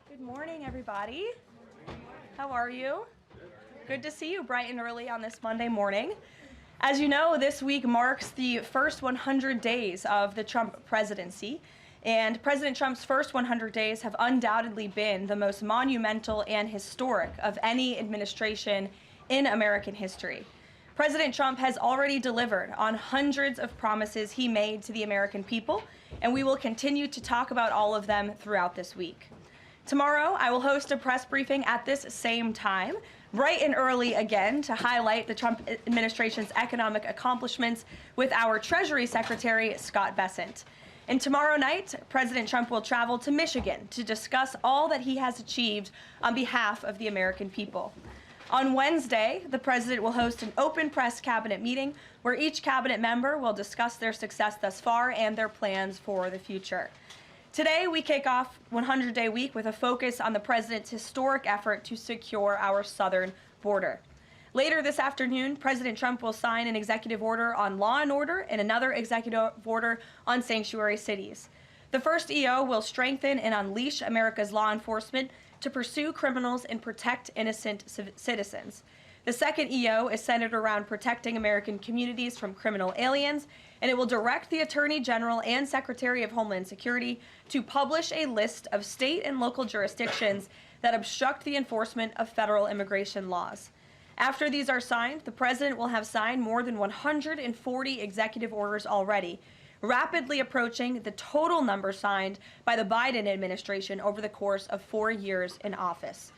Good morning, everybody. How are you? Good to see you bright and early on this Monday morning. As you know, this week marks the first 100 days of the Trump presidency, and President Trump's first 100 days have undoubtedly been the most monumental and historic of any administration in American history. President Trump has already delivered on hundreds of promises he made to the American people, and we will continue to talk about all of them throughout this week. Tomorrow, I will host a press briefing at this same time, bright and early again, to highlight the Trump administration's economic accomplishments with our Treasury Secretary, Scott Bessent. And tomorrow night, President Trump will travel to Michigan to discuss all that he has achieved on behalf of the American people. On Wednesday, the president will host an open press cabinet meeting where each cabinet member will discuss their success thus far and their plans for the future. Today, we kick off 100-day week with a focus on the president's historic effort to secure our southern border. Later this afternoon, President Trump will sign an executive order on law and order and another executive order on sanctuary cities. The first EO will strengthen and unleash America's law enforcement to pursue criminals and protect innocent citizens. The second EO is centered around protecting American communities from criminal aliens, and it will direct the Attorney General and Secretary of Homeland Security to publish a list of state and local jurisdictions that obstruct the enforcement of federal immigration laws. After these are signed, the president will have signed more than 140 executive orders already, rapidly approaching the total number signed by the Biden administration over the course of 4 years in office.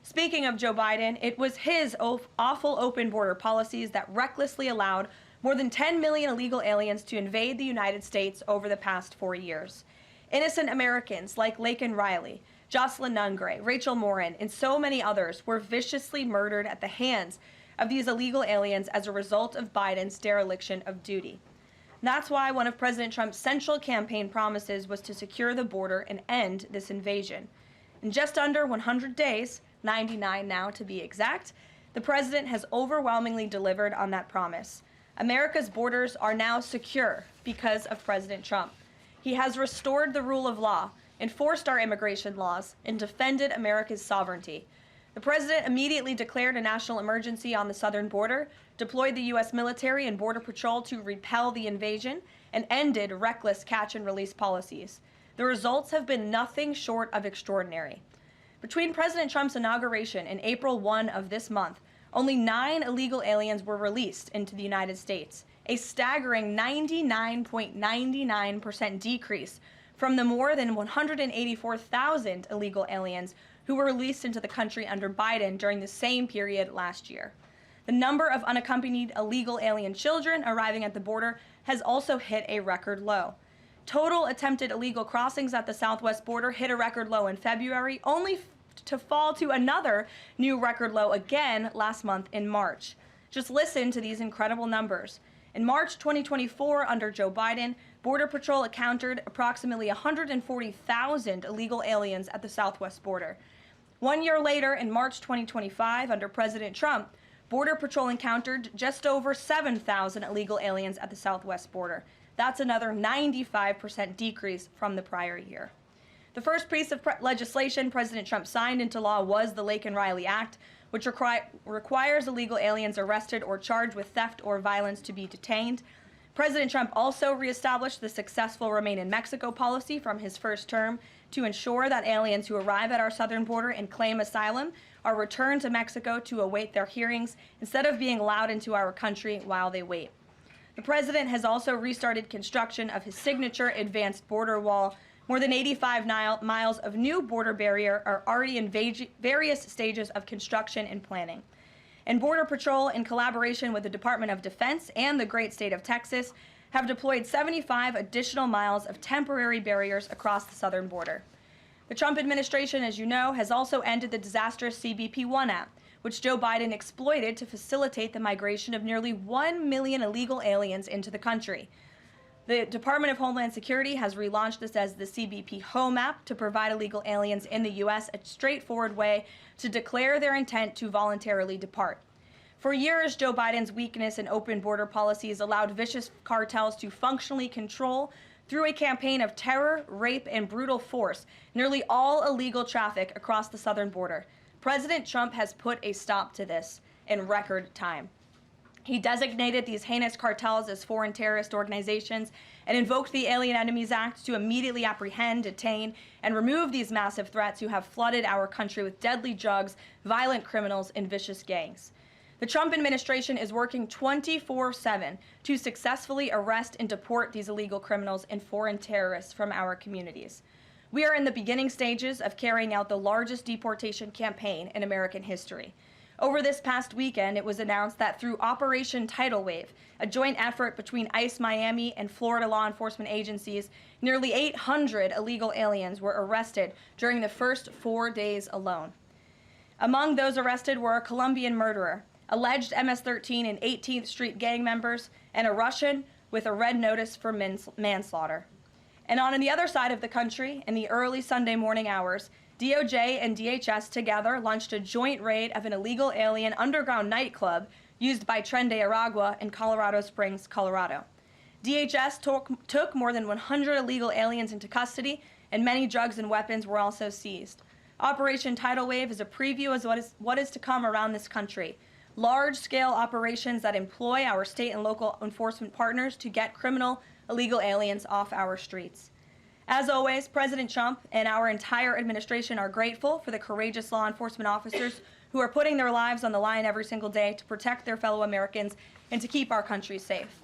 Speaking of Joe Biden, it was his awful open border policies that recklessly allowed more than 10 million illegal aliens to invade the United States over the past 4 years. Innocent Americans like Laken Riley, Jocelyn Nungray, Rachel Morin, and so many others were viciously murdered at the hands of these illegal aliens as a result of Biden's dereliction of duty. That's why one of President Trump's central campaign promises was to secure the border and end this invasion. In just under 100 days, 99 now to be exact, the president has overwhelmingly delivered on that promise. America's borders are now secure because of President Trump. He has restored the rule of law, enforced our immigration laws, and defended America's sovereignty. The president immediately declared a national emergency on the southern border, deployed the U.S. military and Border Patrol to repel the invasion, and ended reckless catch-and-release policies. The results have been nothing short of extraordinary. Between President Trump's inauguration and April 1 of this month, only 9 illegal aliens were released into the United States, a staggering 99.99% decrease from the more than 184,000 illegal aliens who were released into the country under Biden during the same period last year. The number of unaccompanied illegal alien children arriving at the border has also hit a record low. Total attempted illegal crossings at the southwest border hit a record low in February, only to fall to another new record low again last month in March. Just listen to these incredible numbers. In March 2024, under Joe Biden, Border Patrol encountered approximately 140,000 illegal aliens at the southwest border. 1 year later, in March 2025, under President Trump, Border Patrol encountered just over 7,000 illegal aliens at the southwest border. That's another 95% decrease from the prior year. The first piece of legislation President Trump signed into law was the Laken Riley Act, which requires illegal aliens arrested or charged with theft or violence to be detained. President Trump also reestablished the successful Remain in Mexico policy from his first term to ensure that aliens who arrive at our southern border and claim asylum are returned to Mexico to await their hearings instead of being allowed into our country while they wait. The president has also restarted construction of his signature advanced border wall. More than 85 miles of new border barrier are already in various stages of construction and planning. And Border Patrol, in collaboration with the Department of Defense and the great state of Texas, have deployed 75 additional miles of temporary barriers across the southern border. The Trump administration, as you know, has also ended the disastrous CBP-1 app, which Joe Biden exploited to facilitate the migration of nearly 1 million illegal aliens into the country. The Department of Homeland Security has relaunched this as the CBP Home app to provide illegal aliens in the U.S. a straightforward way to declare their intent to voluntarily depart. For years, Joe Biden's weakness in open border policies allowed vicious cartels to functionally control through a campaign of terror, rape, and brutal force nearly all illegal traffic across the southern border. President Trump has put a stop to this in record time. He designated these heinous cartels as foreign terrorist organizations and invoked the Alien Enemies Act to immediately apprehend, detain, and remove these massive threats who have flooded our country with deadly drugs, violent criminals, and vicious gangs. The Trump administration is working 24/7 to successfully arrest and deport these illegal criminals and foreign terrorists from our communities. We are in the beginning stages of carrying out the largest deportation campaign in American history. Over this past weekend, it was announced that through Operation Tidal Wave, a joint effort between ICE Miami and Florida law enforcement agencies, nearly 800 illegal aliens were arrested during the first 4 days alone. Among those arrested were a Colombian murderer, alleged MS-13 and 18th Street gang members, and a Russian with a red notice for manslaughter. And on the other side of the country, in the early Sunday morning hours, DOJ and DHS together launched a joint raid of an illegal alien underground nightclub used by Tren de Aragua in Colorado Springs, Colorado. DHS took more than 100 illegal aliens into custody, and many drugs and weapons were also seized. Operation Tidal Wave is a preview of what is to come around this country. Large-scale operations that employ our state and local enforcement partners to get criminal illegal aliens off our streets. As always, President Trump and our entire administration are grateful for the courageous law enforcement officers who are putting their lives on the line every single day to protect their fellow Americans and to keep our country safe.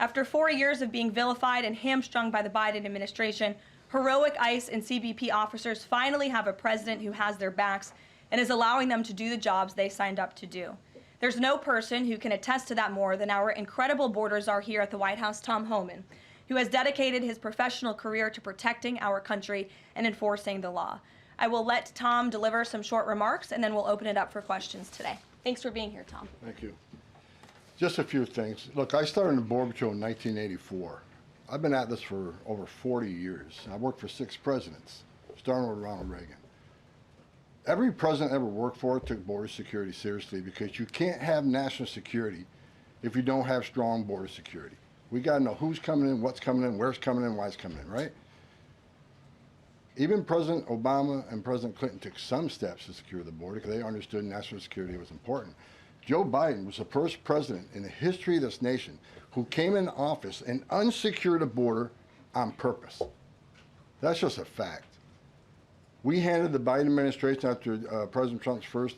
After 4 years of being vilified and hamstrung by the Biden administration, heroic ICE and CBP officers finally have a president who has their backs and is allowing them to do the jobs they signed up to do. There's no person who can attest to that more than our incredible border czar here at the White House, Tom Homan, who has dedicated his professional career to protecting our country and enforcing the law. I will let Tom deliver some short remarks, and then we'll open it up for questions today. Thanks for being here, Tom. Thank you. Just a few things. Look, I started in the Border Patrol in 1984. I've been at this for over 40 years. I worked for 6 presidents, starting with Ronald Reagan. Every president ever worked for took border security seriously, because you can't have national security if you don't have strong border security. We got to know who's coming in, what's coming in, where's coming in, why it's coming in, right? Even President Obama and President Clinton took some steps to secure the border because they understood national security was important. Joe Biden was the first president in the history of this nation who came in office and unsecured a border on purpose. That's just a fact. We handed the Biden administration, after President Trump's first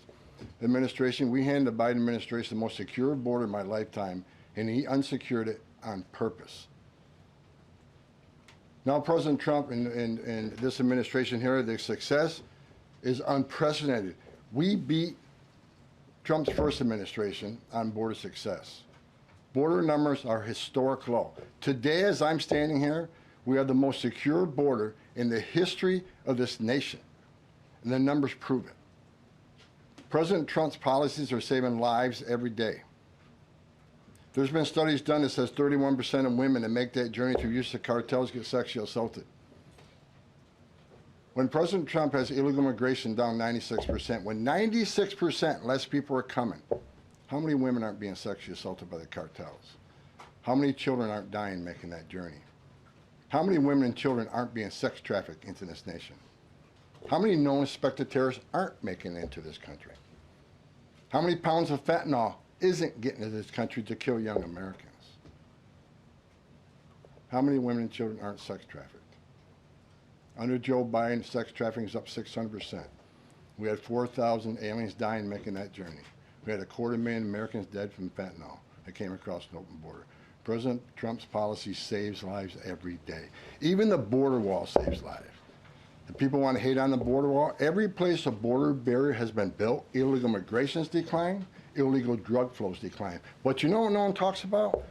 administration, we handed the Biden administration the most secure border in my lifetime, and he unsecured it on purpose. Now President Trump and this administration here, the success is unprecedented. We beat Trump's first administration on border success. Border numbers are historic low. Today, as I'm standing here, we have the most secure border in the history of this nation, and the numbers prove it. President Trump's policies are saving lives every day. There's been studies done that says 31% of women that make that journey through use of cartels get sexually assaulted. When President Trump has illegal immigration down 96%, when 96% less people are coming, how many women aren't being sexually assaulted by the cartels? How many children aren't dying making that journey? How many women and children aren't being sex trafficked into this nation? How many known suspected terrorists aren't making it into this country? How many pounds of fentanyl isn't getting into this country to kill young Americans? How many women and children aren't sex trafficked? Under Joe Biden, sex trafficking is up 600%. We had 4,000 aliens dying making that journey. We had 250,000 Americans dead from fentanyl that came across an open border. President Trump's policy saves lives every day. Even the border wall saves lives. The people want to hate on the border wall. Every place a border barrier has been built, illegal migration's declined, illegal drug flows decline. But you know what no one talks about?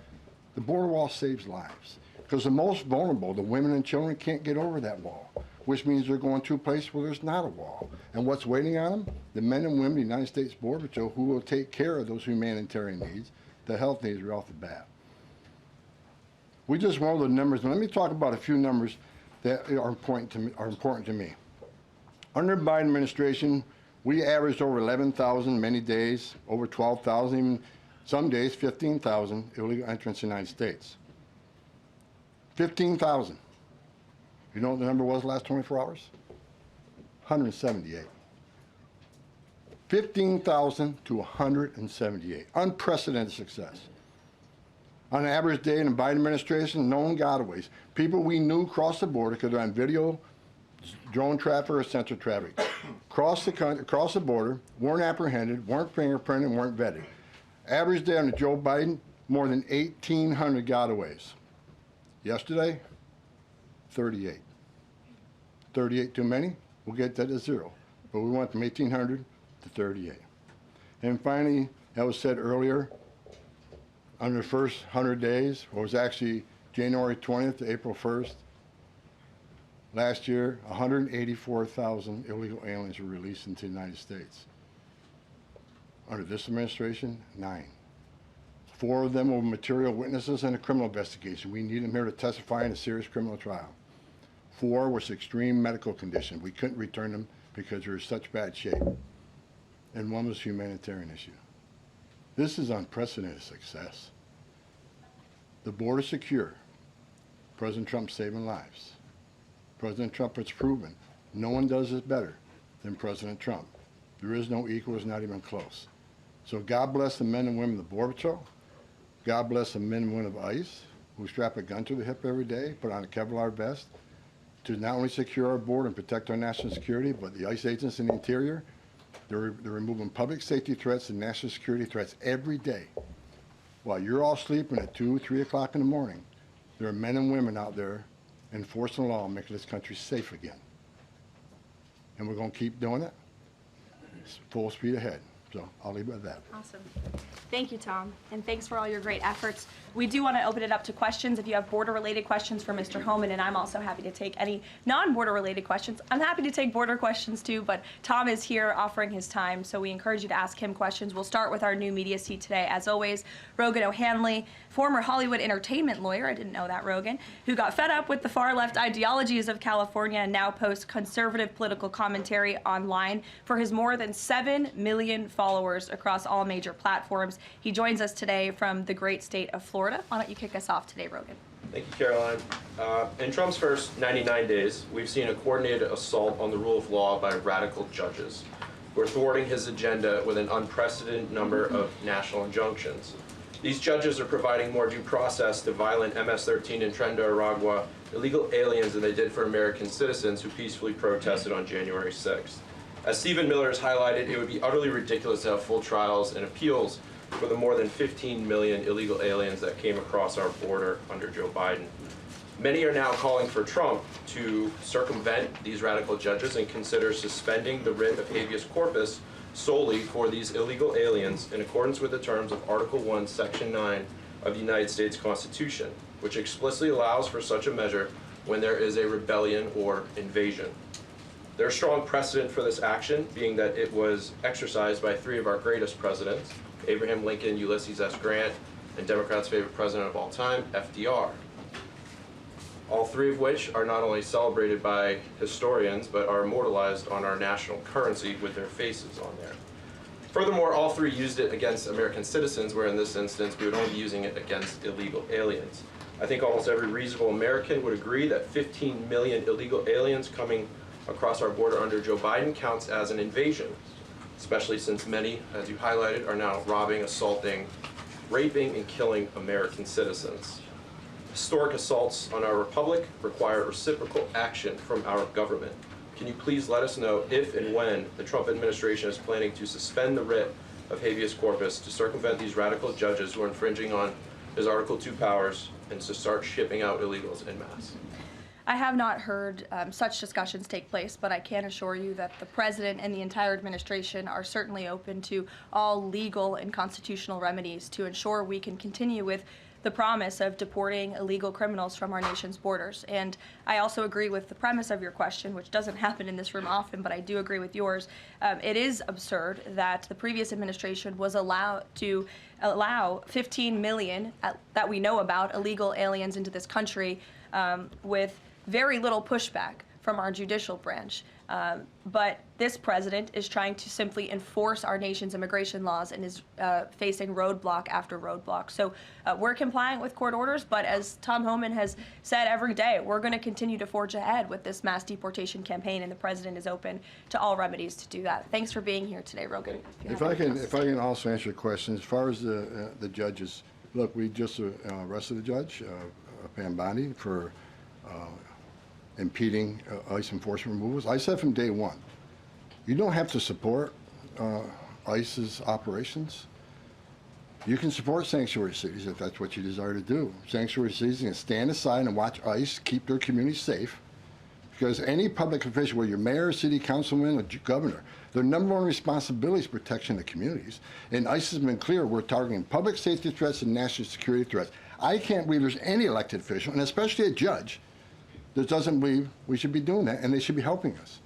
The border wall saves lives. Because the most vulnerable, the women and children, can't get over that wall, which means they're going to a place where there's not a wall. And what's waiting on them? The men and women of the United States Border Patrol who will take care of those humanitarian needs, the health needs right off the bat. We just rolled the numbers. Let me talk about a few numbers that are important to me. Under the Biden administration, we averaged over 11,000 many days, over 12,000, even some days 15,000 illegal entrants in the United States. 15,000. You know what the number was the last 24 hours? 178. 15,000 to 178. Unprecedented success. On an average day in the Biden administration, known gotaways. People we knew crossed the border because they're on video, drone traffic, or sensor traffic. Crossed the border, weren't apprehended, weren't fingerprinted, weren't vetted. Average day under Joe Biden, more than 1,800 gotaways. Yesterday, 38. 38 too many? We'll get that to 0. But we went from 1,800 to 38. And finally, that was said earlier, under the first 100 days, or it was actually January 20th to April 1st, last year, 184,000 illegal aliens were released into the United States. Under this administration, 9. 4 of them were material witnesses in a criminal investigation. We need them here to testify in a serious criminal trial. 4 was extreme medical condition. We couldn't return them because they were in such bad shape. And 1 was a humanitarian issue. This is unprecedented success. The border secure. President Trump saving lives. President Trump has proven no one does this better than President Trump. There is no equal, it's not even close. So God bless the men and women of the Border Patrol. God bless the men and women of ICE who strap a gun to their hip every day, put on a Kevlar vest to not only secure our border and protect our national security, but the ICE agents in the interior, they're removing public safety threats and national security threats every day. While you're all sleeping at 2, 3 o'clock in the morning, there are men and women out there enforcing the law, making this country safe again. And we're going to keep doing it. It's full speed ahead. So I'll leave it at that. Awesome. Thank you, Tom, and thanks for all your great efforts. We do want to open it up to questions. If you have border-related questions for Mr. Homan, and I'm also happy to take any non-border-related questions. I'm happy to take border questions too, but Tom is here offering his time, so we encourage you to ask him questions. We'll start with our new media seat today. As always, Rogan O'Hanley, former Hollywood entertainment lawyer, I didn't know that, Rogan, who got fed up with the far-left ideologies of California and now posts conservative political commentary online for his more than 7 million followers across all major platforms. He joins us today from the great state of Florida. Why don't you kick us off today, Rogan? Thank you, Caroline. In Trump's first 99 days, we've seen a coordinated assault on the rule of law by radical judges who are thwarting his agenda with an unprecedented number of national injunctions. These judges are providing more due process to violent MS-13 and Tren de Aragua illegal aliens than they did for American citizens who peacefully protested on January 6th. As Stephen Miller has highlighted, it would be utterly ridiculous to have full trials and appeals for the more than 15 million illegal aliens that came across our border under Joe Biden. Many are now calling for Trump to circumvent these radical judges and consider suspending the writ of habeas corpus solely for these illegal aliens in accordance with the terms of Article 1, Section 9 of the United States Constitution, which explicitly allows for such a measure when there is a rebellion or invasion. There's strong precedent for this action, being that it was exercised by 3 of our greatest presidents, Abraham Lincoln, Ulysses S. Grant, and Democrats' favorite president of all time, FDR. All 3 of which are not only celebrated by historians, but are immortalized on our national currency with their faces on there. Furthermore, all 3 used it against American citizens, where in this instance, we would only be using it against illegal aliens. I think almost every reasonable American would agree that 15 million illegal aliens coming across our border under Joe Biden counts as an invasion, especially since many, as you highlighted, are now robbing, assaulting, raping, and killing American citizens. Historic assaults on our republic require reciprocal action from our government. Can you please let us know if and when the Trump administration is planning to suspend the writ of habeas corpus to circumvent these radical judges who are infringing on his Article 2 powers and to start shipping out illegals en masse? I have not heard such discussions take place, but I can assure you that the president and the entire administration are certainly open to all legal and constitutional remedies to ensure we can continue with the promise of deporting illegal criminals from our nation's borders. And I also agree with the premise of your question, which doesn't happen in this room often, but I do agree with yours. It is absurd that the previous administration was allowed to allow 15 million that we know about illegal aliens into this country with very little pushback from our judicial branch. But this president is trying to simply enforce our nation's immigration laws and is facing roadblock after roadblock. So we're complying with court orders, but as Tom Homan has said every day, we're going to continue to forge ahead with this mass deportation campaign, and the president is open to all remedies to do that. Thanks for being here today, Rogan. If I can also answer your question, as far as the judges, look, we just arrested a judge, Pam Bondi, for impeding ICE enforcement removals. I said from day one, you don't have to support ICE's operations. You can support sanctuary cities if that's what you desire to do. Sanctuary cities can stand aside and watch ICE keep their communities safe, because any public official, whether you're mayor, city councilman, or governor, their number one responsibility is protection of the communities. And ICE has been clear, we're targeting public safety threats and national security threats. I can't believe there's any elected official, and especially a judge, that doesn't believe we should be doing that, and they should be helping us.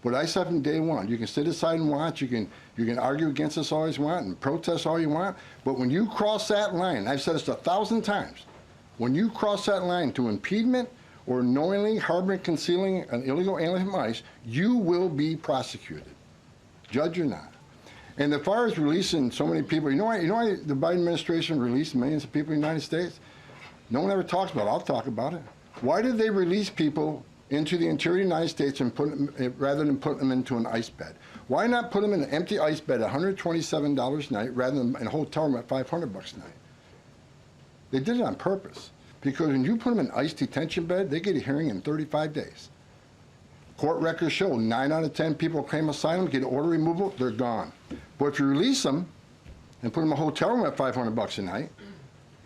But I said from day one, you can sit aside and watch, you can argue against us all you want and protest all you want, but when you cross that line, I've said this 1,000 times, when you cross that line to impediment or knowingly harboring, concealing an illegal alien from ICE, you will be prosecuted, judge or not. And as far as releasing so many people, you know why the Biden administration released millions of people in the United States? No one ever talks about it. I'll talk about it. Why did they release people into the interior of the United States and put them, rather than put them into an ICE bed? Why not put them in an empty ICE bed at $127 a night rather than in a hotel room at $500 a night? They did it on purpose, because when you put them in ICE detention bed, they get a hearing in 35 days. Court records show 9 out of 10 people claim asylum, get order removal, they're gone. But if you release them and put them in a hotel room at $500 a night,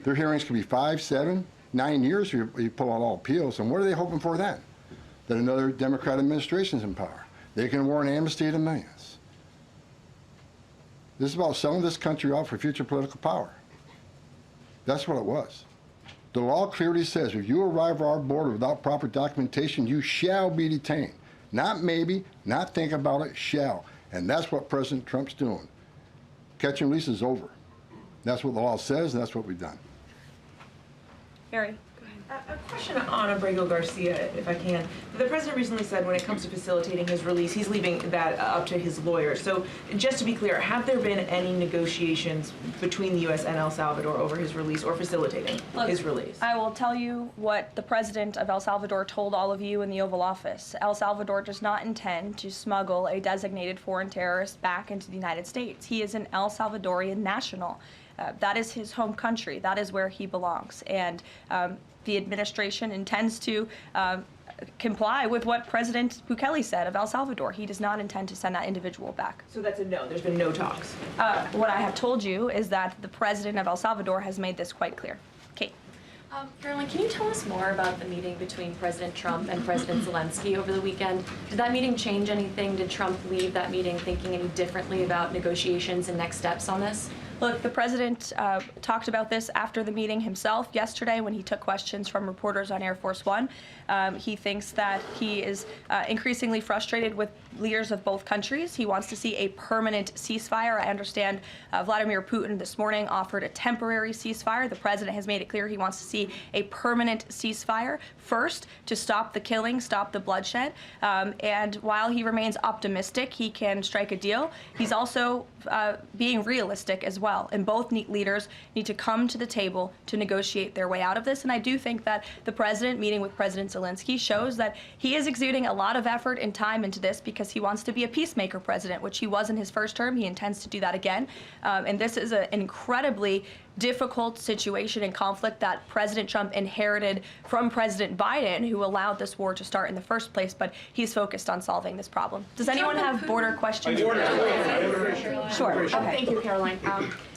their hearings could be 5, 7, 9 years if you pull out all appeals. And what are they hoping for then? That another Democrat administration is in power. They can award an amnesty to millions. This is about selling this country off for future political power. That's what it was. The law clearly says if you arrive at our border without proper documentation, you shall be detained. Not maybe, not think about it, shall. And that's what President Trump's doing. Catch and release is over. That's what the law says, and that's what we've done. Mary. A question on Abrego Garcia, if I can. The president recently said when it comes to facilitating his release, he's leaving that up to his lawyer. So just to be clear, have there been any negotiations between the U.S. and El Salvador over his release or facilitating his release? I will tell you what the president of El Salvador told all of you in the Oval Office. El Salvador does not intend to smuggle a designated foreign terrorist back into the United States. He is an El Salvadorian national. That is his home country. That is where he belongs. And the administration intends to comply with what President Bukele said of El Salvador. He does not intend to send that individual back. So that's a no. There's been no talks. What I have told you is that the president of El Salvador has made this quite clear. Kate. Caroline, can you tell us more about the meeting between President Trump and President Zelensky over the weekend? Did that meeting change anything? Did Trump leave that meeting thinking any differently about negotiations and next steps on this? Look, the president talked about this after the meeting himself yesterday when he took questions from reporters on Air Force One. He thinks that he is increasingly frustrated with leaders of both countries. He wants to see a permanent ceasefire. I understand Vladimir Putin this morning offered a temporary ceasefire. The president has made it clear he wants to see a permanent ceasefire first to stop the killing, stop the bloodshed. And while he remains optimistic he can strike a deal, he's also being realistic as well. And both leaders need to come to the table to negotiate their way out of this. And I do think that the president meeting with President Zelensky shows that he is exuding a lot of effort and time into this because he wants to be a peacemaker president, which he was in his first term. He intends to do that again. And this is an incredibly difficult situation and conflict that President Trump inherited from President Biden, who allowed this war to start in the first place, but he's focused on solving this problem. Does anyone have border questions? Sure. Okay. Thank you, Caroline.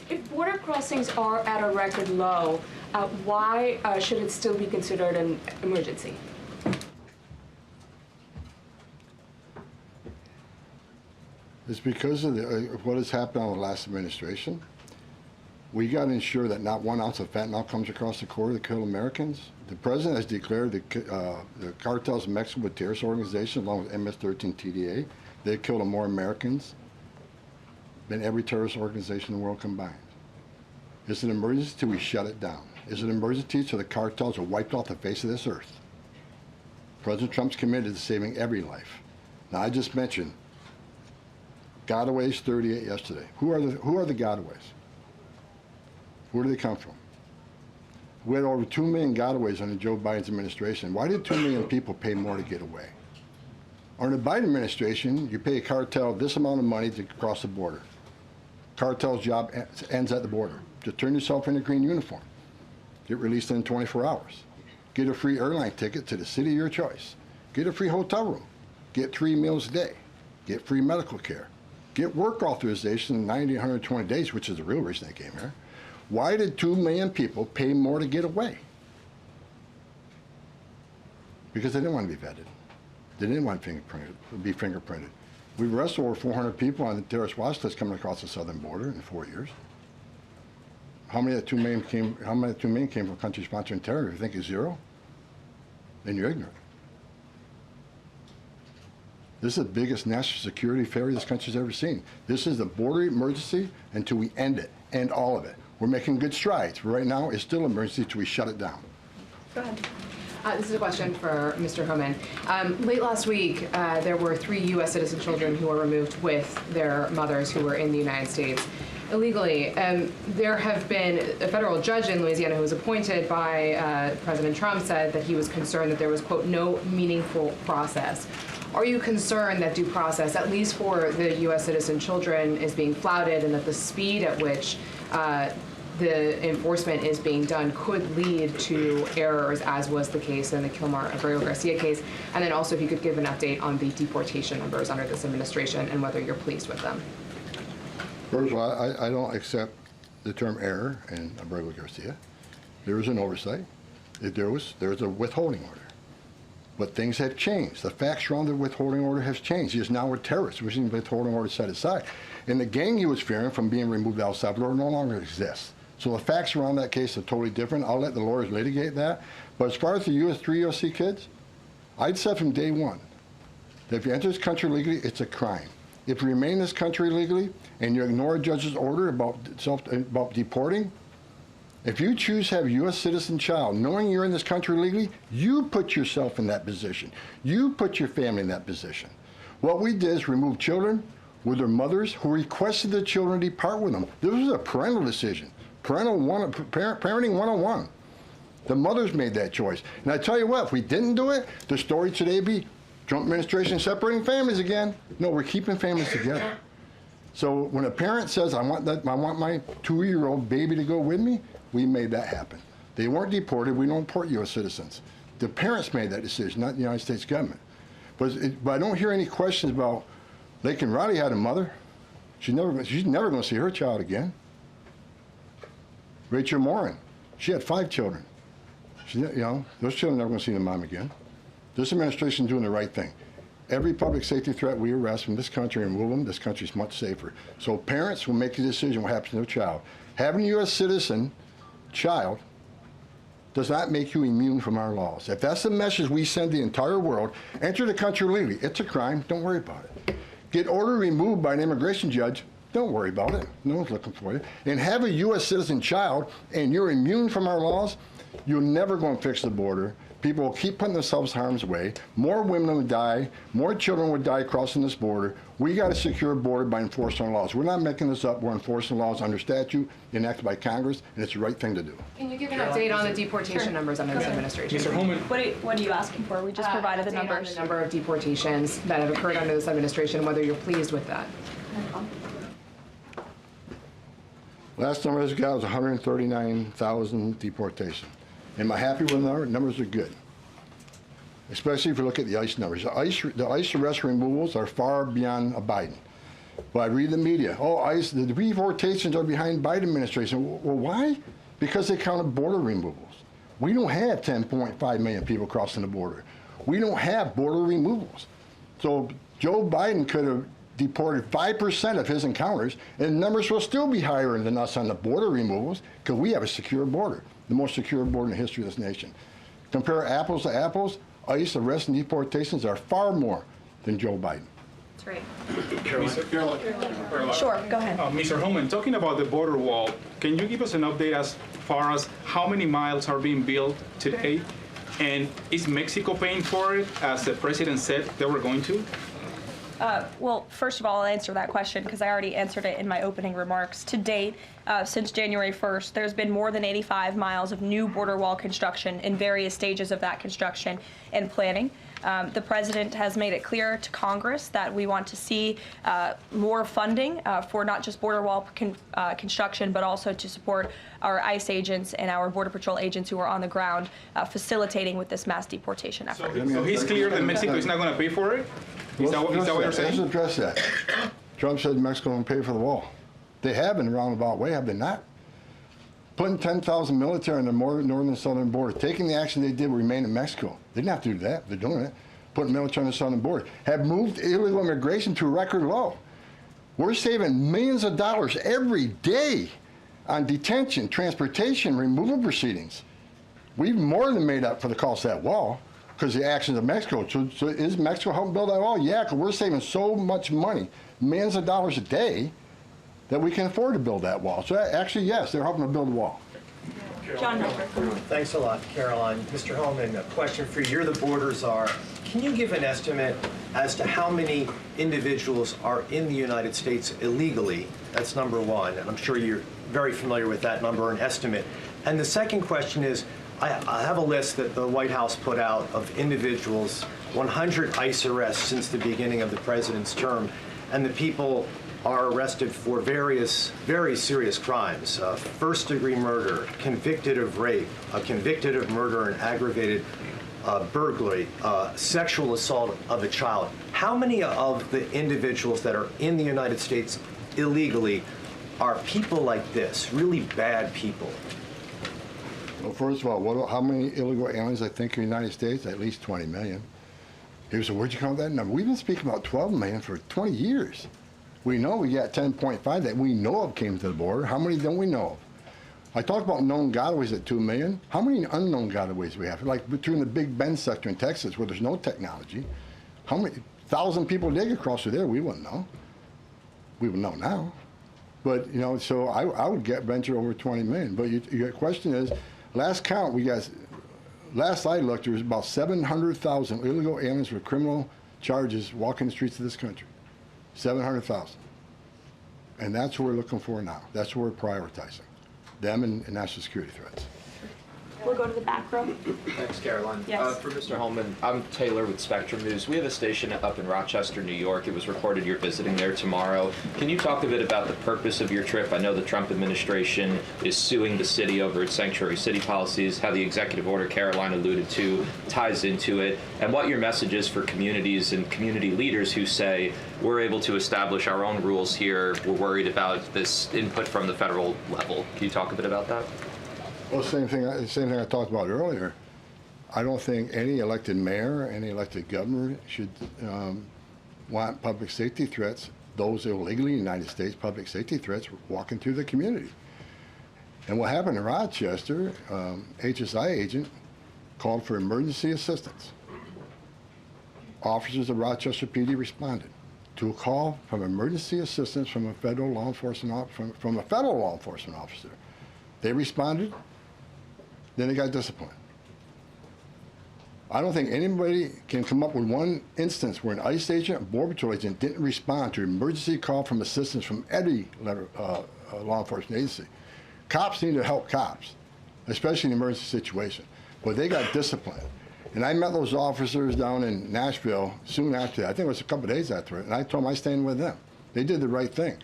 If border crossings are at a record low, why should it still be considered an emergency? It's because of what has happened on the last administration. We got to ensure that not 1 ounce of fentanyl comes across the border to kill Americans. The president has declared the cartels in Mexico a terrorist organization along with MS-13 TDA. They've killed more Americans than every terrorist organization in the world combined. It's an emergency till we shut it down. It's an emergency till the cartels are wiped off the face of this earth. President Trump's committed to saving every life. Now, I just mentioned gotaways, 38 yesterday. Who are the gotaways? Where do they come from? We had over 2 million gotaways under Joe Biden's administration. Why did 2 million people pay more to get away? Under the Biden administration, you pay a cartel this amount of money to cross the border. Cartel's job ends at the border. Just turn yourself in a green uniform. Get released in 24 hours. Get a free airline ticket to the city of your choice. Get a free hotel room. Get 3 meals a day. Get free medical care. Get work authorization in 90 to 120 days, which is the real reason they came here. Why did 2 million people pay more to get away? Because they didn't want to be vetted. They didn't want to be fingerprinted. We've arrested over 400 people on the terrorist watch list coming across the southern border in 4 years. How many of the 2 million came? How many of the 2 million came from countries sponsoring terror? If you think it's zero, then you're ignorant. This is the biggest national security failure this country's ever seen. This is the border emergency until we end it, end all of it. We're making good strides, but right now it's still an emergency until we shut it down. Go ahead. This is a question for Mr. Homan. Late last week, there were 3 U.S. citizen children who were removed with their mothers who were in the United States illegally. There have been a federal judge in Louisiana who was appointed by President Trump said that he was concerned that there was, quote, no meaningful process. Are you concerned that due process, at least for the U.S. citizen children, is being flouted and that the speed at which the enforcement is being done could lead to errors, as was the case in the Abrego-Garcia case? And then also if you could give an update on the deportation numbers under this administration and whether you're pleased with them. First of all, I don't accept the term error in Abrego-Garcia. There was an oversight. There was a withholding order. But things have changed. The facts around the withholding order has changed. He is now a terrorist, which is the withholding order set aside. And the gang he was fearing from being removed out of El Salvador no longer exists. So the facts around that case are totally different. I'll let the lawyers litigate that. But as far as the 3 USC kids, I'd said from day one that if you enter this country legally, it's a crime. If you remain in this country legally and you ignore a judge's order about deporting, if you choose to have a U.S. citizen child, knowing you're in this country legally, you put yourself in that position. You put your family in that position. What we did is remove children with their mothers who requested the children depart with them. This was a parental decision, parenting 101. The mothers made that choice. And I tell you what, if we didn't do it, the story today would be Trump administration separating families again. No, we're keeping families together. So when a parent says, I want my 2-year-old baby to go with me, we made that happen. They weren't deported. We don't deport U.S. citizens. The parents made that decision, not the United States government. But I don't hear any questions about Laken Riley had a mother. She's never going to see her child again. Rachel Morin, she had 5 children. Those children are never going to see their mom again. This administration is doing the right thing. Every public safety threat we arrest from this country and remove them, this country is much safer. So parents will make a decision what happens to their child. Having a U.S. citizen child does not make you immune from our laws. If that's the message we send the entire world, enter the country legally. It's a crime. Don't worry about it. Get order removed by an immigration judge. Don't worry about it. No one's looking for you. And have a U.S. citizen child, and you're immune from our laws, you're never going to fix the border. People will keep putting themselves in harm's way. More women would die. More children would die crossing this border. We got a secure border by enforcing our laws. We're not making this up. We're enforcing laws under statute enacted by Congress, and it's the right thing to do. Can you give an update on the deportation numbers under this administration? Mr. Homan. What are you asking for? We just provided the Update on numbers. the number of deportations that have occurred under this administration, whether you're pleased with that. Last number I got was 139,000 deportation. Am I happy with the number? Numbers are good. Especially if you look at the ICE numbers. The ICE arrest removals are far beyond Biden. But I read the media. Oh, ICE, the deportations are behind Biden administration. Well, why? Because they counted border removals. We don't have 10.5 million people crossing the border. We don't have border removals. So Joe Biden could have deported 5% of his encounters, and numbers will still be higher than us on the border removals because we have a secure border, the most secure border in the history of this nation. Compare apples to apples, ICE arrests and deportations are far more than Joe Biden. That's right. Caroline. Sure, go ahead. Mr. Homan, talking about the border wall, can you give us an update as far as how many miles are being built today? And is Mexico paying for it, as the president said they were going to? Well, first of all, I'll answer that question because I already answered it in my opening remarks. To date, since January 1st, there's been more than 85 miles of new border wall construction in various stages of that construction and planning. The president has made it clear to Congress that we want to see more funding for not just border wall construction, but also to support our ICE agents and our Border Patrol agents who are on the ground facilitating with this mass deportation effort. So he's clear that Mexico is not going to pay for it? Is that what you're saying? Let's address that. Trump said Mexico won't pay for the wall. They have in a roundabout way, have they not? Putting 10,000 military on the northern and southern border, taking the action they did to remain in Mexico. They didn't have to do that. They're doing it. Putting military on the southern border. Have moved illegal immigration to a record low. We're saving millions of dollars every day on detention, transportation, removal proceedings. We've more than made up for the cost of that wall because of the actions of Mexico. So is Mexico helping build that wall? Yeah, because we're saving so much money, millions of dollars a day, that we can afford to build that wall. So actually, yes, they're helping to build the wall. John Number. Thanks a lot, Caroline. Mr. Homan, a question for you. You're the border czar. Can you give an estimate as to how many individuals are in the United States illegally? That's number one, and I'm sure you're very familiar with that number, an estimate. And the second question is, I have a list that the White House put out of individuals, 100 ICE arrests since the beginning of the president's term, and the people are arrested for various very serious crimes: first-degree murder, convicted of rape, convicted of murder and aggravated burglary, sexual assault of a child. How many of the individuals that are in the United States illegally are people like this, really bad people? Well, first of all, how many illegal aliens I think in the United States? At least 20 million. Here's where'd you come up with that number? We've been speaking about 12 million for 20 years. We know we got 10.5 that we know of came to the border. How many don't we know of? I talked about known gotaways at 2 million. How many unknown gotaways do we have? Like between the Big Bend sector in Texas where there's no technology, how many 1,000 people dig across through there? We wouldn't know. We would know now. But, you know, so I would venture over 20 million. But your question is, last count, last I looked, there was about 700,000 illegal aliens with criminal charges walking the streets of this country. 700,000. And that's what we're looking for now. That's what we're prioritizing. Them and national security threats. We'll go to the back row. Thanks, Caroline. Yes. For Mr. Homan, I'm Taylor with Spectrum News. We have a station up in Rochester, New York. It was reported you're visiting there tomorrow. Can you talk a bit about the purpose of your trip? I know the Trump administration is suing the city over its sanctuary city policies, how the executive order Caroline alluded to ties into it, and what your message is for communities and community leaders who say, we're able to establish our own rules here, we're worried about this input from the federal level. Can you talk a bit about that? Well, same thing I talked about earlier. I don't think any elected mayor, any elected governor should want public safety threats, those illegally in the United States, public safety threats, walking through the community. And what happened in Rochester, HSI agent called for emergency assistance. Officers of Rochester PD responded to a call from emergency assistance from a federal law enforcement officer. They responded. Then they got disciplined. I don't think anybody can come up with one instance where an ICE agent, a Border Patrol agent, didn't respond to an emergency call from assistance from any law enforcement agency. Cops need to help cops, especially in an emergency situation. But they got disciplined. And I met those officers down in Nashville soon after that. I think it was a couple of days after it. And I told them I stand with them. They did the right thing.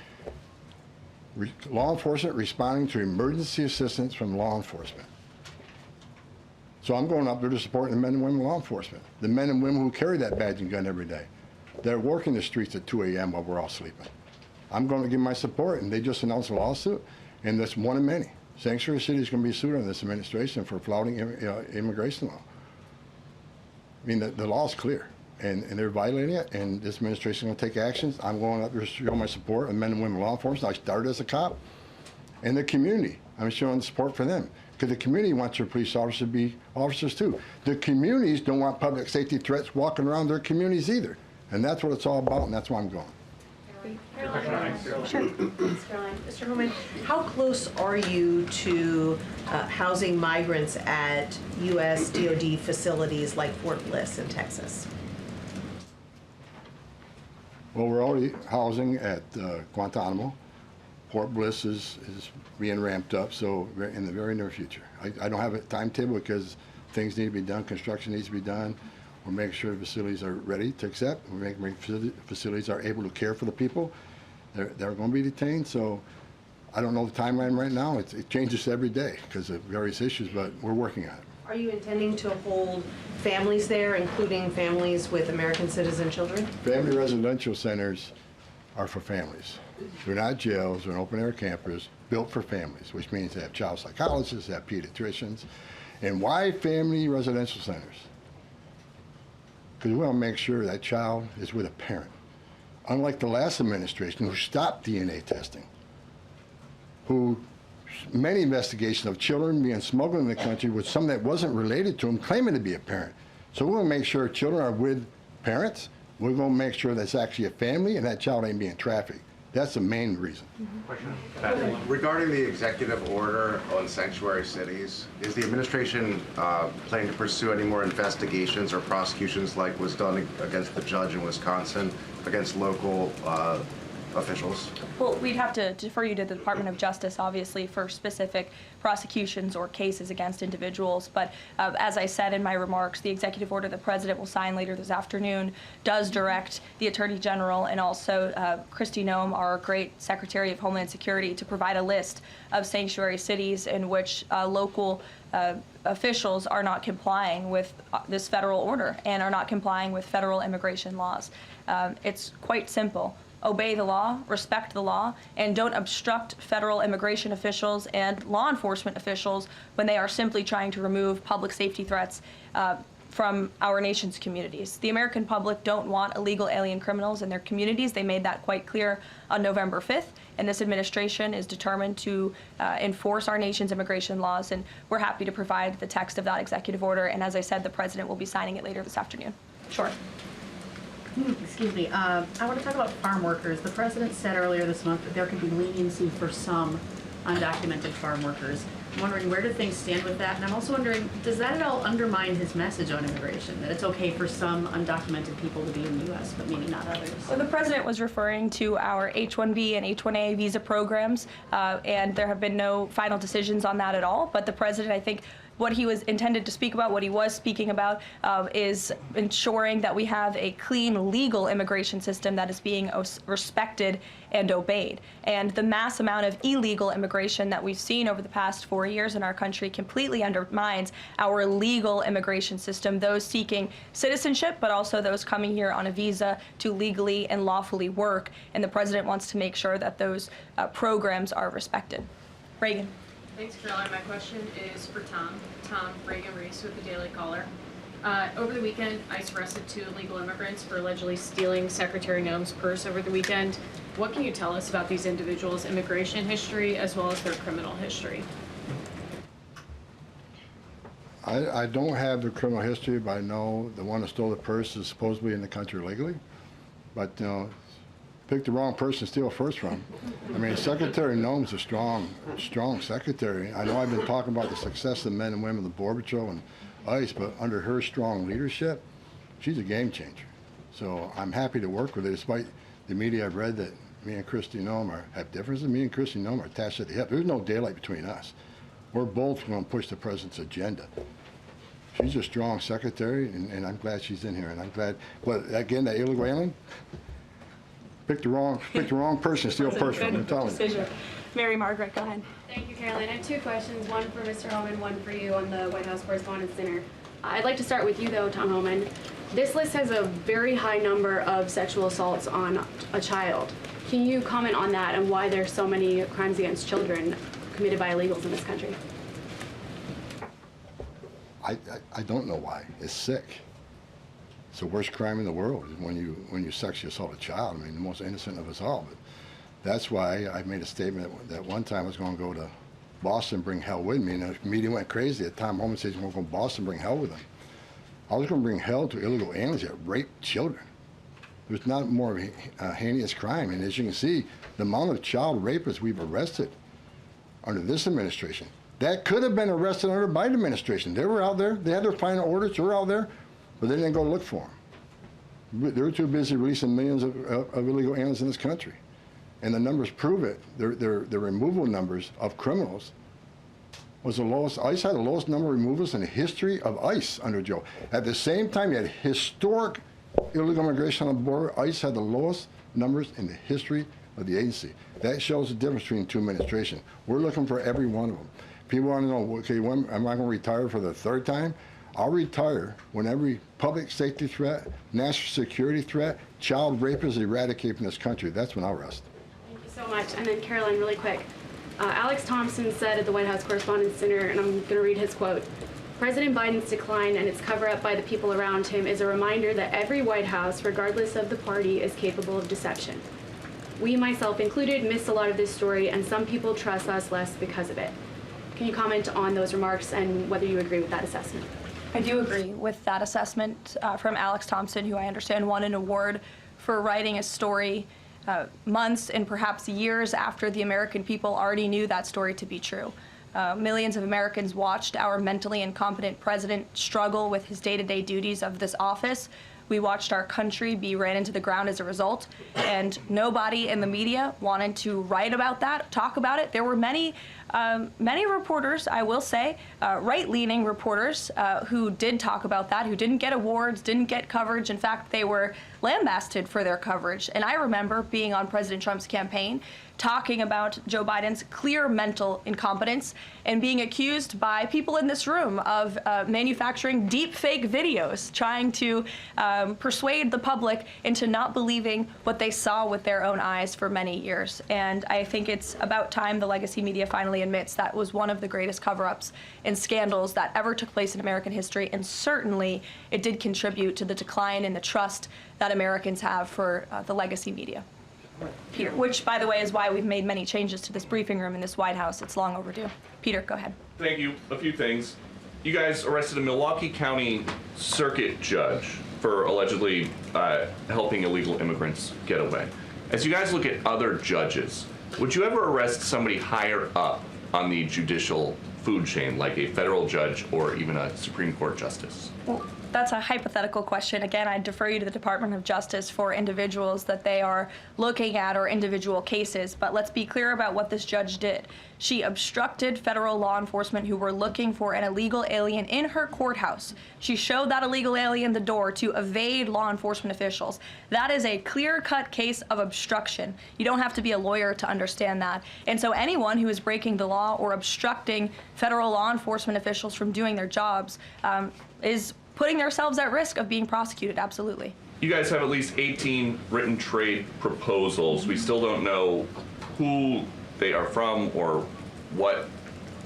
Law enforcement responding to emergency assistance from law enforcement. So I'm going up there to support the men and women of law enforcement, the men and women who carry that badge and gun every day. They're working the streets at 2 a.m. while we're all sleeping. I'm going to give my support, and they just announced a lawsuit, and that's one of many. Sanctuary City is going to be sued on this administration for flouting immigration law. I mean, the law is clear, and they're violating it, and this administration is going to take actions. I'm going up there to show my support of men and women of law enforcement. I started as a cop. And the community, I'm showing support for them. Because the community wants their police officers to be officers too. The communities don't want public safety threats walking around their communities either. And that's what it's all about, and that's why I'm going. Caroline. Sure. Thanks, Caroline. Mr. Mr. Homan, how close are you to housing migrants at U.S. DoD facilities like Fort Bliss in Texas? Well, we're already housing at Guantanamo. Fort Bliss is being ramped up, so in the very near future. I don't have a timetable because things need to be done, construction needs to be done. We're making sure the facilities are ready to accept. We're making sure the facilities are able to care for the people. They're going to be detained, so I don't know the timeline right now. It changes every day because of various issues, but we're working on it. Are you intending to hold families there, including families with American citizen children? Family residential centers are for families. They're not jails, they're open-air campers built for families, which means they have child psychologists, they have pediatricians. And why family residential centers? Because we want to make sure that child is with a parent. Unlike the last administration who stopped DNA testing, who many investigations of children being smuggled in the country with something that wasn't related to them claiming to be a parent. So we're going to make sure children are with parents. We're going to make sure that's actually a family and that child ain't being trafficked. That's the main reason. Regarding the executive order on sanctuary cities, is the administration planning to pursue any more investigations or prosecutions like was done against the judge in Wisconsin, against local officials? Well, we'd have to defer you to the Department of Justice, obviously, for specific prosecutions or cases against individuals. But as I said in my remarks, the executive order the President will sign later this afternoon does direct the Attorney General and also Kristi Noem, our great Secretary of Homeland Security, to provide a list of sanctuary cities in which local officials are not complying with this federal order and are not complying with federal immigration laws. It's quite simple. Obey the law, respect the law, and don't obstruct federal immigration officials and law enforcement officials when they are simply trying to remove public safety threats from our nation's communities. The American public don't want illegal alien criminals in their communities. They made that quite clear on November 5th, and this administration is determined to enforce our nation's immigration laws, and we're happy to provide the text of that executive order, and as I said, the President will be signing it later this afternoon. Sure. Excuse me. I want to talk about farm workers. The President said earlier this month that there could be leniency for some undocumented farm workers. I'm wondering, where do things stand with that? And I'm also wondering, does that at all undermine his message on immigration, that it's okay for some undocumented people to be in the U.S., but maybe not others? Well, the President was referring to our H-1B and H-1A visa programs, and there have been no final decisions on that at all. But the President, I think, what he was intended to speak about, what he was speaking about, is ensuring that we have a clean, legal immigration system that is being respected and obeyed. And the mass amount of illegal immigration that we've seen over the past 4 years in our country completely undermines our legal immigration system, those seeking citizenship, but also those coming here on a visa to legally and lawfully work. And the President wants to make sure that those programs are respected. Reagan. Thanks, Caroline. My question is for Tom. Tom Reagan-Reese with the Daily Caller. Over the weekend, ICE arrested 2 illegal immigrants for allegedly stealing Secretary Noem's purse over the weekend. What can you tell us about these individuals' immigration history as well as their criminal history? I don't have the criminal history, but I know the one that stole the purse is supposedly in the country illegally. But, you know, pick the wrong person to steal a purse from. I mean, Secretary Noem's a strong secretary. I know I've been talking about the success of the men and women of the Border Patrol and ICE, but under her strong leadership, she's a game changer. So I'm happy to work with her, despite the media I've read that me and Kristi Noem have differences. Me and Kristi Noem are attached at the hip. There's no daylight between us. We're both going to push the president's agenda. She's a strong secretary, and I'm glad she's in here. And I'm glad, but again, that illegal alien, pick the wrong person to steal a purse from. I'm telling you. Mary Margaret, go ahead. Thank you, Caroline. I have 2 questions, one for Mr. Homan, one for you on the White House Correspondents' Dinner. I'd like to start with you, though, Tom Homan. This list has a very high number of sexual assaults on a child. Can you comment on that and why there's so many crimes against children committed by illegals in this country? I don't know why. It's sick. It's the worst crime in the world is when you sexually assault a child. I mean, the most innocent of us all. But that's why I made a statement that one time I was going to go to Boston, bring hell with me, and the media went crazy. At Tom Homan says we're going to go to Boston, bring hell with them. I was going to bring hell to illegal aliens that rape children. There's not more of a heinous crime. And as you can see, the amount of child rapists we've arrested under this administration, that could have been arrested under the Biden administration. They were out there. They had their final orders. They were out there, but they didn't go look for them. They were too busy releasing millions of illegal aliens in this country. And the numbers prove it. The removal numbers of criminals was the lowest. ICE had the lowest number of removals in the history of ICE under Joe. At the same time, you had historic illegal immigration on the border. ICE had the lowest numbers in the history of the agency. That shows the difference between two administrations. We're looking for every one of them. People want to know, okay, when am I going to retire for the third time? I'll retire when every public safety threat, national security threat, child rape is eradicated from this country. That's when I'll rest. Thank you so much. And then Caroline, really quick. Alex Thompson said at the White House Correspondents' Dinner, and I'm going to read his quote, "President Biden's decline and its cover-up by the people around him is a reminder that every White House, regardless of the party, is capable of deception. We, myself included, missed a lot of this story, and some people trust us less because of it." Can you comment on those remarks and whether you agree with that assessment? I do agree with that assessment from Alex Thompson, who I understand won an award for writing a story months and perhaps years after the American people already knew that story to be true. Millions of Americans watched our mentally incompetent president struggle with his day-to-day duties of this office. We watched our country be ran into the ground as a result, and nobody in the media wanted to write about that, talk about it. There were many reporters, I will say, right-leaning reporters who did talk about that, who didn't get awards, didn't get coverage. In fact, they were lambasted for their coverage. And I remember being on President Trump's campaign, talking about Joe Biden's clear mental incompetence and being accused by people in this room of manufacturing deep fake videos, trying to persuade the public into not believing what they saw with their own eyes for many years. And I think it's about time the legacy media finally admits that was one of the greatest cover-ups and scandals that ever took place in American history, and certainly it did contribute to the decline in the trust that Americans have for the legacy media. Peter, which, by the way, is why we've made many changes to this briefing room in this White House. It's long overdue. Peter, go ahead. Thank you. A few things. You guys arrested a Milwaukee County circuit judge for allegedly helping illegal immigrants get away. As you guys look at other judges, would you ever arrest somebody higher up on the judicial food chain, like a federal judge or even a Supreme Court justice? Well, that's a hypothetical question. Again, I defer you to the Department of Justice for individuals that they are looking at or individual cases. But let's be clear about what this judge did. She obstructed federal law enforcement who were looking for an illegal alien in her courthouse. She showed that illegal alien the door to evade law enforcement officials. That is a clear-cut case of obstruction. You don't have to be a lawyer to understand that. And so anyone who is breaking the law or obstructing federal law enforcement officials from doing their jobs is putting themselves at risk of being prosecuted, absolutely. You guys have at least 18 written trade proposals. We still don't know who they are from or what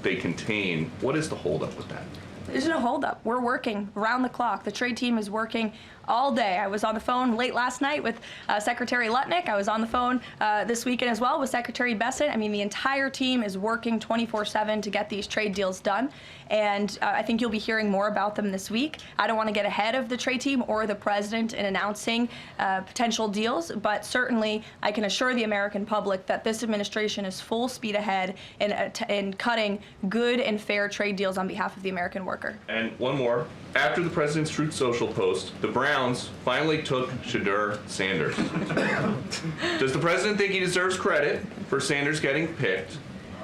they contain. What is the holdup with that? There's no holdup. We're working around the clock. The trade team is working all day. I was on the phone late last night with Secretary Lutnick. I was on the phone this weekend as well with Secretary Bessent. I mean, the entire team is working 24/7 to get these trade deals done. And I think you'll be hearing more about them this week. I don't want to get ahead of the trade team or the president in announcing potential deals, but certainly I can assure the American public that this administration is full speed ahead in cutting good and fair trade deals on behalf of the American worker. And one more. After the president's Truth Social post, the Browns finally took Shadur Sanders. Does the president think he deserves credit for Sanders getting picked?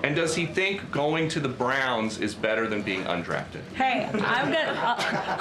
And does he think going to the Browns is better than being undrafted? Hey,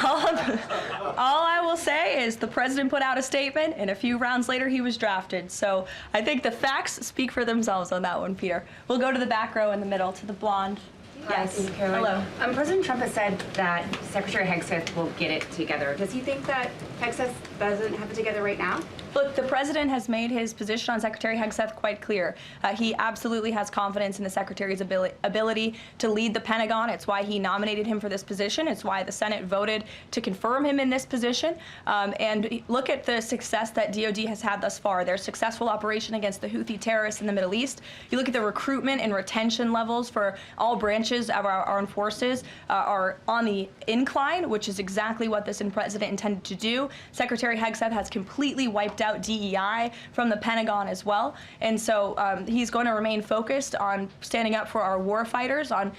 all I will say is the president put out a statement, and a few rounds later he was drafted. So I think the facts speak for themselves on that one, Peter. We'll go to the back row in the middle, to the blonde. Yes. Thank you, Caroline. Hello. President Trump has said that Secretary Hegseth will get it together. Does he think that Hegseth doesn't have it together right now? Look, the president has made his position on Secretary Hegseth quite clear. He absolutely has confidence in the secretary's ability to lead the Pentagon. It's why he nominated him for this position. It's why the Senate voted to confirm him in this position. And look at the success that DOD has had thus far. Their successful operation against the Houthi terrorists in the Middle East. You look at the recruitment and retention levels for all branches of our armed forces are on the incline, which is exactly what this president intended to do. Secretary Hegseth has completely wiped kicked out DEI from the Pentagon as well. And so he's going to remain focused on standing up for our war fighters, on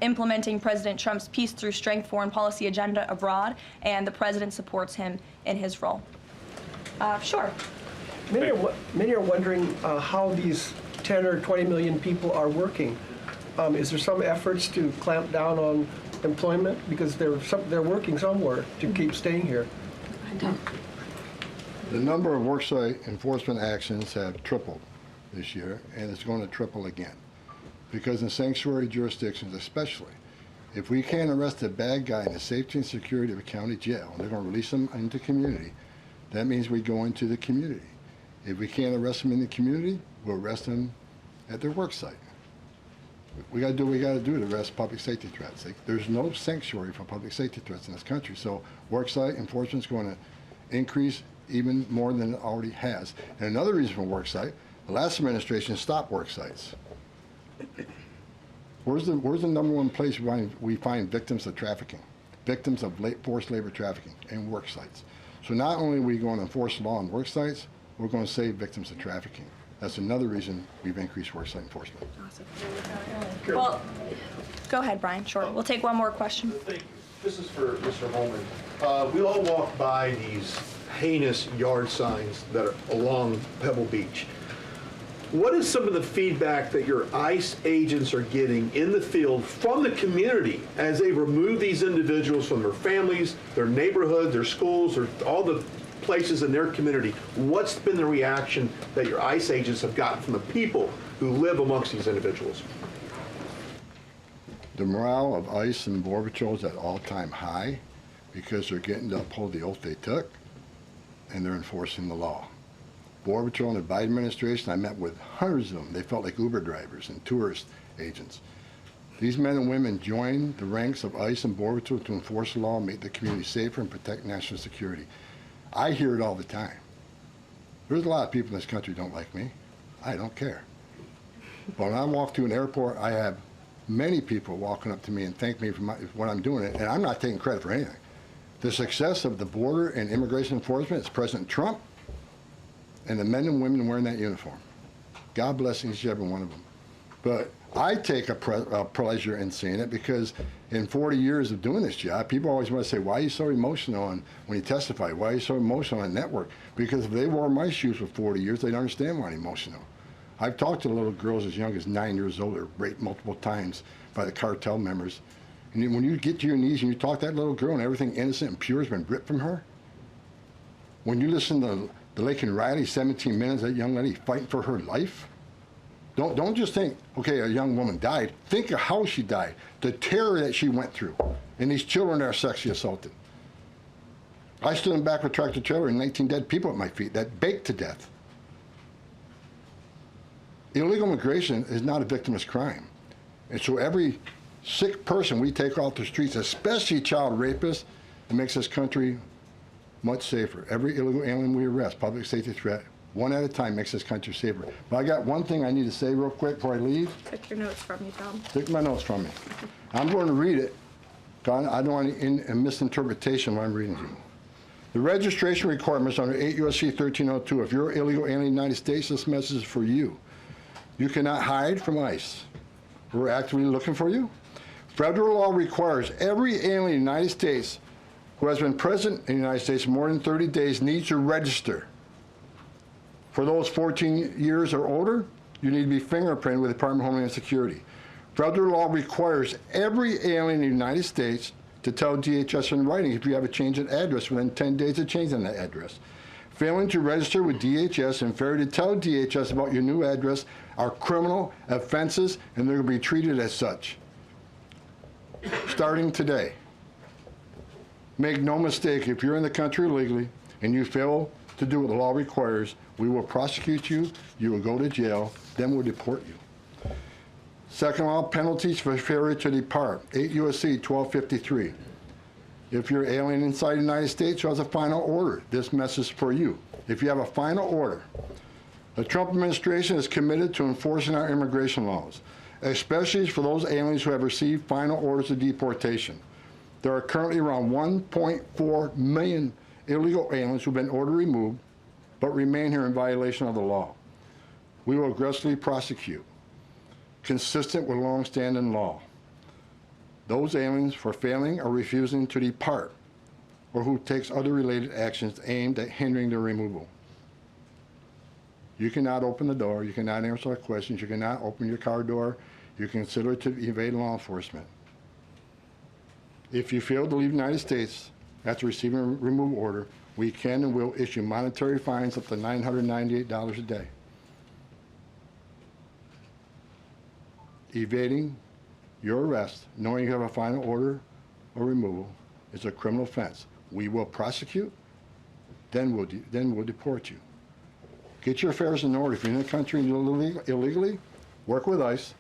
implementing President Trump's peace through strength foreign policy agenda abroad, and the president supports him in his role. Sure. Many are wondering how these 10 or 20 million people are working. Is there some efforts to clamp down on employment because they're working somewhere to keep staying here? The number of worksite enforcement actions have tripled this year, and it's going to triple again. Because in sanctuary jurisdictions especially, if we can't arrest a bad guy in the safety and security of a county jail, and they're going to release them into community, that means we go into the community. If we can't arrest them in the community, we'll arrest them at their work site. We got to do what we got to do to arrest public safety threats. There's no sanctuary for public safety threats in this country. So worksite enforcement is going to increase even more than it already has. And another reason for worksite, the last administration stopped worksites. Where's the number one place we find victims of trafficking, victims of forced labor trafficking, and work sites? So not only are we going to enforce law on work sites, we're going to save victims of trafficking. That's another reason we've increased worksite enforcement. Awesome. Well, go ahead, Brian. Sure. We'll take one more question. Thank you. This is for Mr. Homan. We all walk by these heinous yard signs that are along Pebble Beach. What is some of the feedback that your ICE agents are getting in the field from the community as they remove these individuals from their families, their neighborhood, their schools, or all the places in their community? What's been the reaction that your ICE agents have gotten from the people who live amongst these individuals? The morale of ICE and Border Patrol is at all-time high because they're getting to uphold the oath they took, and they're enforcing the law. Border Patrol and the Biden administration, I met with hundreds of them. They felt like Uber drivers and tourist agents. These men and women joined the ranks of ICE and Border Patrol to enforce the law, make the community safer, and protect national security. I hear it all the time. There's a lot of people in this country who don't like me. I don't care. But when I walk to an airport, I have many people walking up to me and thank me for what I'm doing, and I'm not taking credit for anything. The success of the border and immigration enforcement is President Trump and the men and women wearing that uniform. God bless each and every one of them. But I take a pleasure in seeing it because in 40 years of doing this job, people always want to say, why are you so emotional when you testify? Why are you so emotional on network? Because if they wore my shoes for 40 years, they'd understand why I'm emotional. I've talked to little girls as young as 9 years old that were raped multiple times by the cartel members. And when you get to your knees and you talk to that little girl and everything innocent and pure has been ripped from her, when you listen to the Lake and Riley, 17 minutes, that young lady fighting for her life, don't just think, okay, a young woman died. Think of how she died, the terror that she went through, and these children that are sexually assaulted. I stood in the back of a tractor trailer and 19 dead people at my feet that baked to death. Illegal immigration is not a victimless crime. And so every sick person we take off the streets, especially child rapists, it makes this country much safer. Every illegal alien we arrest, public safety threat, one at a time makes this country safer. But I got one thing I need to say real quick before I leave. Take your notes from you, Tom. Take my notes from me. I'm going to read it. I don't want any misinterpretation of what I'm reading to you. The registration requirements under 8 U.S.C. 1302. If you're illegal alien in the United States, this message is for you. You cannot hide from ICE. We're actively looking for you. Federal law requires every alien in the United States who has been present in the United States more than 30 days needs to register. For those 14 years or older, you need to be fingerprinted with the Department of Homeland Security. Federal law requires every alien in the United States to tell DHS in writing if you have a change in address within 10 days of changing that address. Failing to register with DHS and failure to tell DHS about your new address are criminal offenses, and they're going to be treated as such. Starting today. Make no mistake, if you're in the country illegally and you fail to do what the law requires, we will prosecute you, you will go to jail, then we'll deport you. Second law, penalties for failure to depart, 8 U.S.C. 1253. If you're alien inside the United States who has a final order, this message is for you. If you have a final order, the Trump administration is committed to enforcing our immigration laws, especially for those aliens who have received final orders of deportation. There are currently around 1.4 million illegal aliens who have been ordered removed but remain here in violation of the law. We will aggressively prosecute, consistent with long-standing law, those aliens for failing or refusing to depart, or who takes other related actions aimed at hindering their removal. You cannot open the door, you cannot answer our questions, you cannot open your car door, you consider it to evade law enforcement. If you fail to leave the United States after receiving a removal order, we can and will issue monetary fines up to $998 a day. Evading your arrest, knowing you have a final order or removal, is a criminal offense. We will prosecute, then we'll deport you. Get your affairs in order. If you're in the country illegally, work with ICE,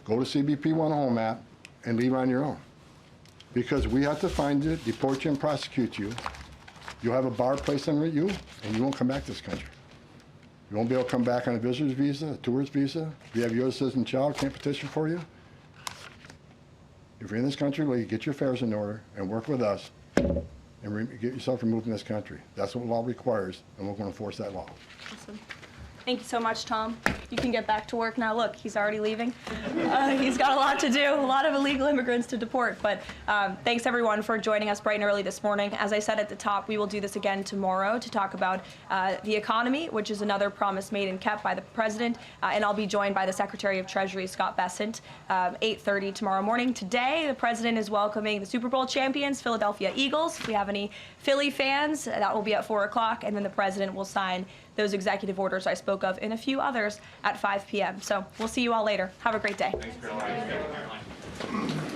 go to CBP 1 home app, and leave on your own. Because we have to find you, deport you, and prosecute you. You'll have a bar placed on you, and you won't come back to this country. You won't be able to come back on a visitor's visa, a tourist visa. If you have a U.S. citizen child, can't petition for you. If you're in this country, get your affairs in order and work with us and get yourself removed from this country. That's what law requires, and we're going to enforce that law. Awesome. Thank you so much, Tom. You can get back to work now. Look, he's already leaving. He's got a lot to do, a lot of illegal immigrants to deport. But thanks, everyone, for joining us bright and early this morning. As I said at the top, we will do this again tomorrow to talk about the economy, which is another promise made and kept by the president. And I'll be joined by the Secretary of Treasury, Scott Bessent, 8:30 tomorrow morning. Today, the president is welcoming the Super Bowl champions, Philadelphia Eagles. If we have any Philly fans, that will be at 4 o'clock. And then the president will sign those executive orders I spoke of and a few others at 5 p.m. So we'll see you all later. Have a great day. Thanks, Caroline.